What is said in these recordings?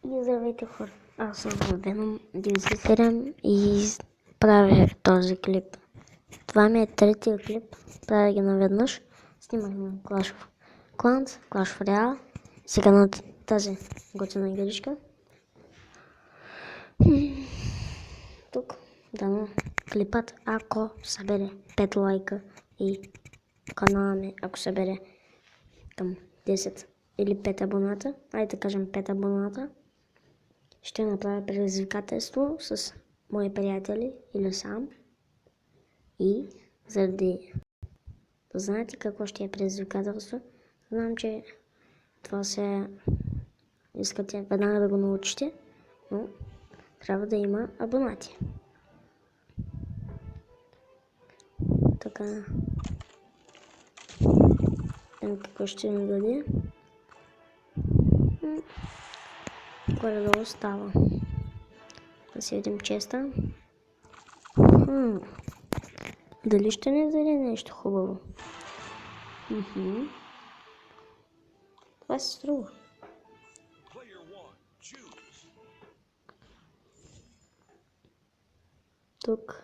И здравейте хора, аз съм Venom 97 и правя този клип. Това ми е третия клип, правя ги наведнъж. Снимахме Clash of Clans, Clash of Royale, сега на тази готина игричка. Тук дано клипът, ако събере 5 лайка и канала ми, ако събере към 10 или 5 абоната, айде да кажем 5 абоната, ще направя предизвикателство с мои приятели или сам. И заради да знаете какво ще е предизвикателство, знам, че това се искате веднага да го научите, но трябва да има абонати. Така, какво ще ни даде? Горе-долу става. Да си видим честа. Дали ще ни даде нещо хубаво? Това се струва. Тук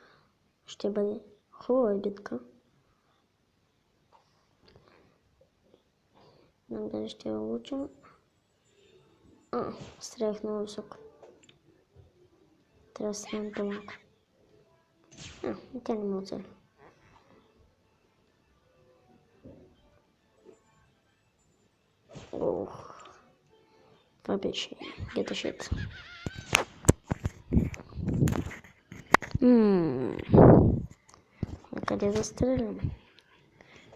ще бъде хубава битка. Знам дали ще я улучим. Стрелях много високо. Трябва да стрелям по-малко. Тя не ме оцели. Това беше get a shit. Къде да стрелям?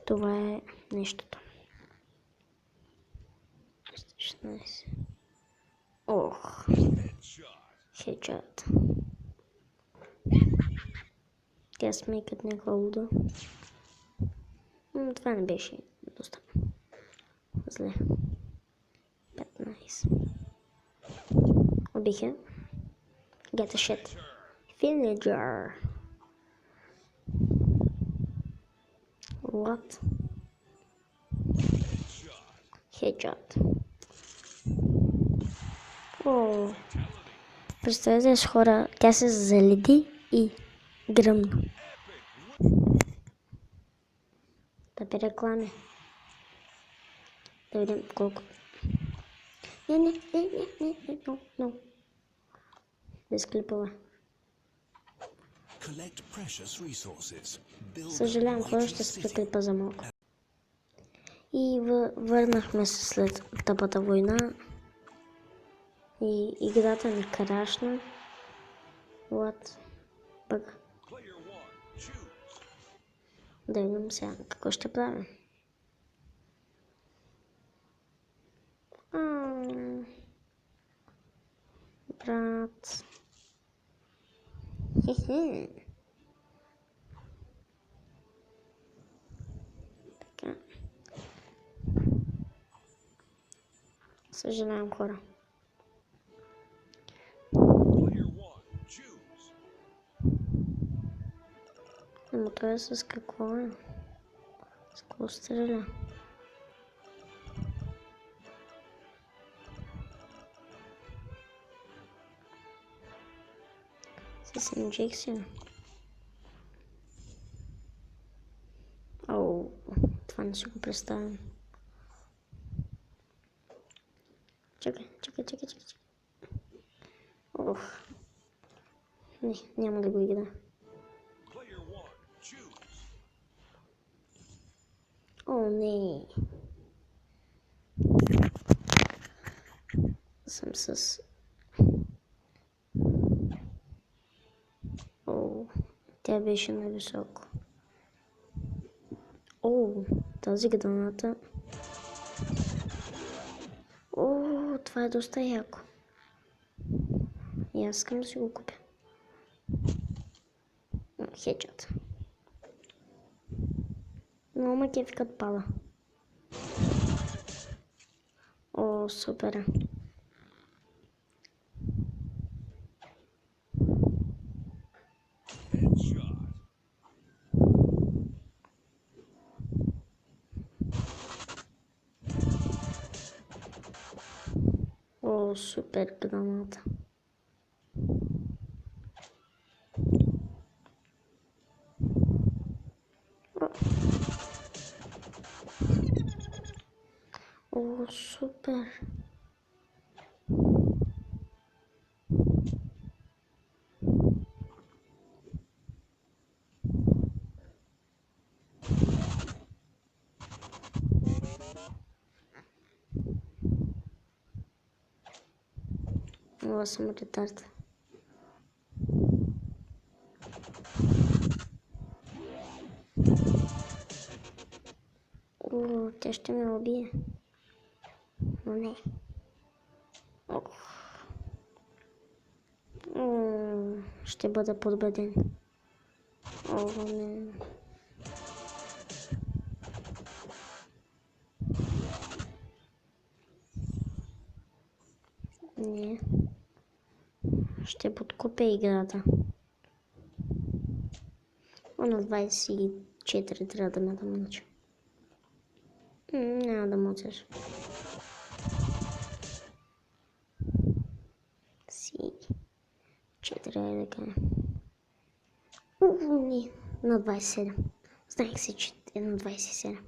Това е нещото. 16. Хедшот. Тя смейкат някаква луда. Това не беше доста зле. 15. Убих я. Get a shit. Villager. What? Headshot. Представете си хора, тя се заледи и гръмна. Тъпи реклами. Да видим колко. Не. Без клипове. Съжалявам, хора, ще спре клипа за малко. И върнахме се след тъпата война. И играта ми крашна. Вот. Пък. Да видим сега какво ще правим. Брат. Така. Съжалявам, хора. Но това е с какво е? С какво стреля? С инжекция. Това не си го представям. Чакай. Не, няма да го игра. Не. Съм с... Тя беше на високо. Тази граната. Това е доста яко. И аз искам да си го купя. Хедшот. Много ме кефи като пада. Супер. О, супер граната. О, супер. О, съм ретард. О, тя ще ме убие. Но не. Ох. О, ще бъда подбеден. О, не. Не. Ще подкупя играта. О, на 24 трябва да ме да мъча. Няма да мъчаш. Си. 4 да кажа. Не. На 27. Знаех се, че е на 27.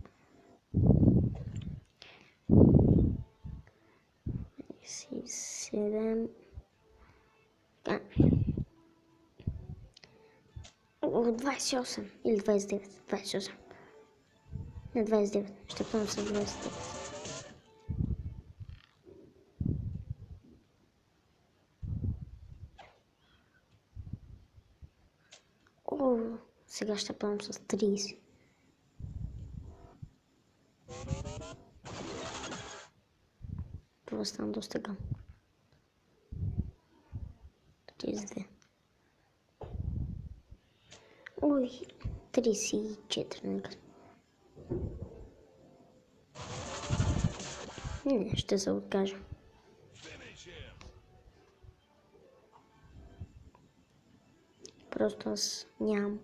27. О, 28 или 29. 28. Не, 29. Ще пълна с 29. О, сега ще пълна с 30. Това стана доста гъм. 32. Ой, 34, нека. Не, ще се откажа. Просто аз нямам.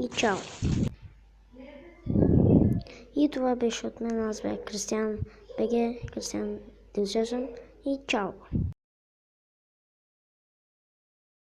И чао. И това беше от мен. Аз бях Кристиан БГ, Кристиан Дилжежен и чао.